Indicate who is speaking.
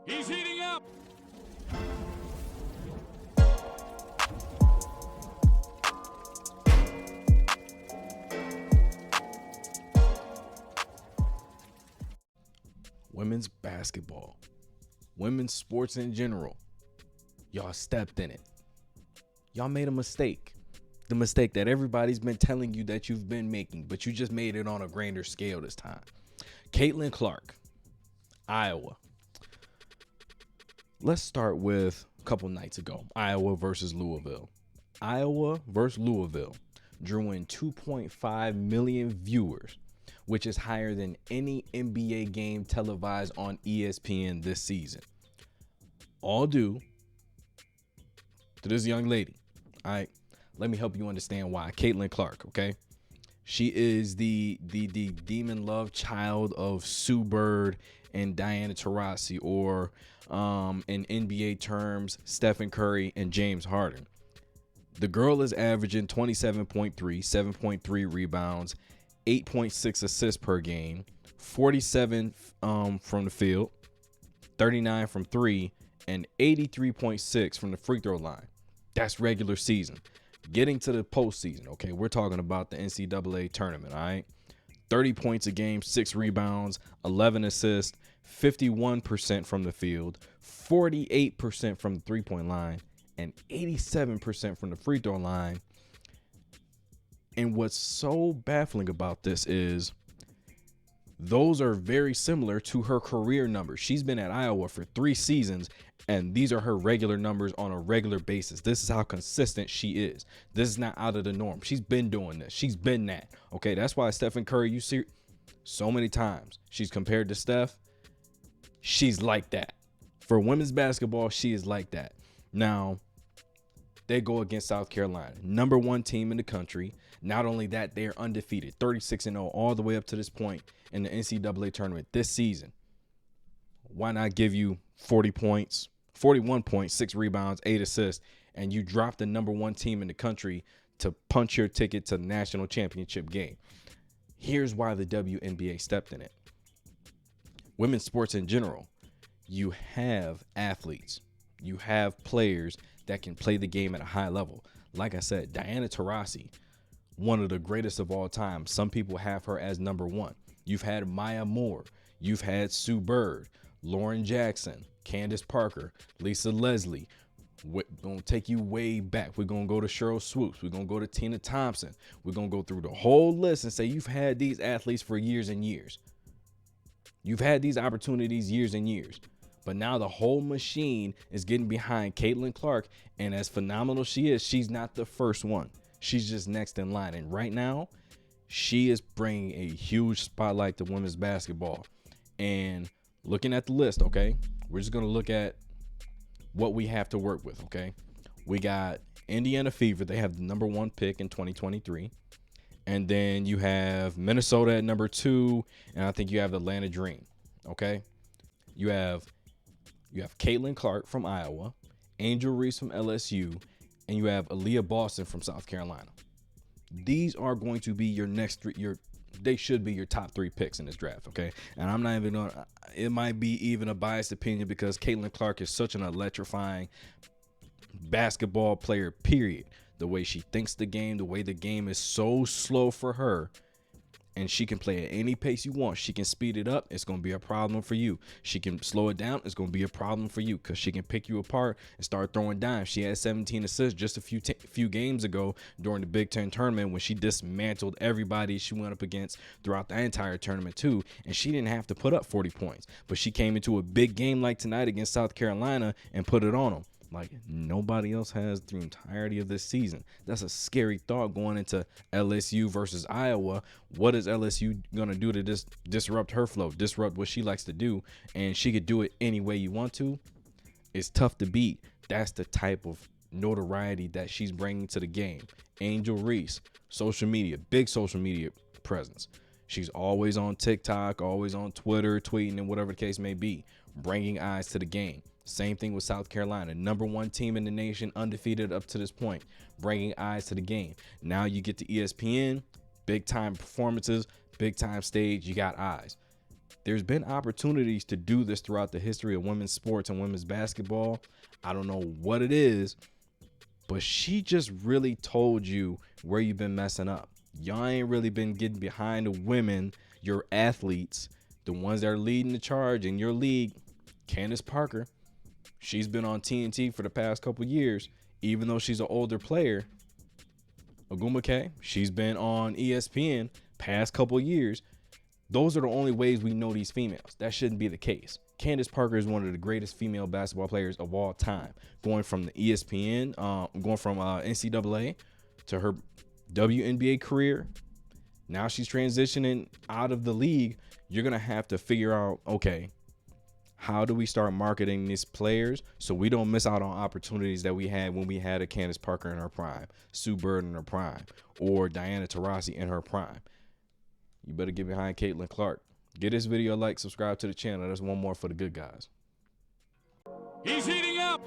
Speaker 1: He's heating up.
Speaker 2: Women's basketball, women's sports in general, y'all stepped in it. Y'all made a mistake. The mistake that everybody's been telling you that you've been making, but you just made it on a grander scale this time. Caitlin Clark, Iowa. Let's start with a couple nights ago, Iowa versus Louisville. Iowa versus Louisville drew in 2.5 million viewers, which is higher than any NBA game televised on ESPN this season. All due to this young lady. All right, let me help you understand why. Caitlin Clark, okay? She is the demon love child of Sue Bird and Diana Taurasi, or in NBA terms, Stephen Curry and James Harden. The girl is averaging 27.3, 7.3 rebounds, 8.6 assists per game, 47 from the field, 39 from three, and 83.6 from the free throw line. That's regular season. Getting to the postseason, okay, we're talking about the NCAA tournament, all right? 30 points a game, 6 rebounds, 11 assists, 51% from the field, 48% from the three-point line, and 87% from the free throw line. And what's so baffling about this is those are very similar to her career numbers. She's been at Iowa for 3 seasons, and these are her regular numbers on a regular basis. This is how consistent she is. This is not out of the norm. She's been doing this. She's been that. Okay, that's why Stephen Curry, you see so many times she's compared to Steph. She's like that. For women's basketball, she is like that. Now, they go against South Carolina, number 1 team in the country. Not only that, they're undefeated, 36-0 all the way up to this point in the NCAA tournament this season. Why not give you 40 points, 41 points, 6 rebounds, 8 assists, and you drop the number 1 team in the country to punch your ticket to the national championship game? Here's why the WNBA stepped in it. Women's sports in general, you have athletes, you have players that can play the game at a high level. Like I said, Diana Taurasi, one of the greatest of all time. Some people have her as number 1. You've had Maya Moore. You've had Sue Bird, Lauren Jackson, Candace Parker, Lisa Leslie. We're going to take you way back. We're going to go to Cheryl Swoops. We're going to go to Tina Thompson. We're going to go through the whole list and say you've had these athletes for years and years. You've had these opportunities years and years. But now the whole machine is getting behind Caitlin Clark, and as phenomenal she is, she's not the first one. She's just next in line. And right now, she is bringing a huge spotlight to women's basketball. And looking at the list, okay, we're just going to look at what we have to work with, okay? We got Indiana Fever. They have the number 1 pick in 2023. And then you have Minnesota at number 2, and I think you have the Atlanta Dream, okay? You have Caitlin Clark from Iowa, Angel Reese from LSU, and you have Aaliyah Boston from South Carolina. These are going to be your next 3. They should be your top 3 picks in this draft, okay? And I'm not even going to, it might be even a biased opinion because Caitlin Clark is such an electrifying basketball player, period. The way she thinks the game, the way the game is so slow for her, and she can play at any pace you want. She can speed it up. It's going to be a problem for you. She can slow it down. It's going to be a problem for you because she can pick you apart and start throwing dimes. She had 17 assists just a few games ago during the Big Ten tournament when she dismantled everybody she went up against throughout the entire tournament too, and she didn't have to put up 40 points. But she came into a big game like tonight against South Carolina and put it on them like nobody else has through the entirety of this season. That's a scary thought going into LSU versus Iowa. What is LSU going to do to disrupt her flow, disrupt what she likes to do? And she could do it any way you want to. It's tough to beat. That's the type of notoriety that she's bringing to the game. Angel Reese, social media, big social media presence. She's always on TikTok, always on Twitter, tweeting, and whatever the case may be, bringing eyes to the game. Same thing with South Carolina, number 1 team in the nation, undefeated up to this point, bringing eyes to the game. Now you get to ESPN, big time performances, big time stage, you got eyes. There's been opportunities to do this throughout the history of women's sports and women's basketball. I don't know what it is, but she just really told you where you've been messing up. Y'all ain't really been getting behind the women, your athletes, the ones that are leading the charge in your league. Candace Parker, she's been on TNT for the past couple years, even though she's an older player. Ogumake, she's been on ESPN past couple years. Those are the only ways we know these females. That shouldn't be the case. Candace Parker is one of the greatest female basketball players of all time. Going from the ESPN, going from NCAA to her WNBA career. Now she's transitioning out of the league. You're going to have to figure out, okay, how do we start marketing these players so we don't miss out on opportunities that we had when we had a Candace Parker in her prime, Sue Bird in her prime, or Diana Taurasi in her prime? You better get behind Caitlin Clark. Give this video a like, subscribe to the channel. There's one more for the good guys.
Speaker 1: He's heating up.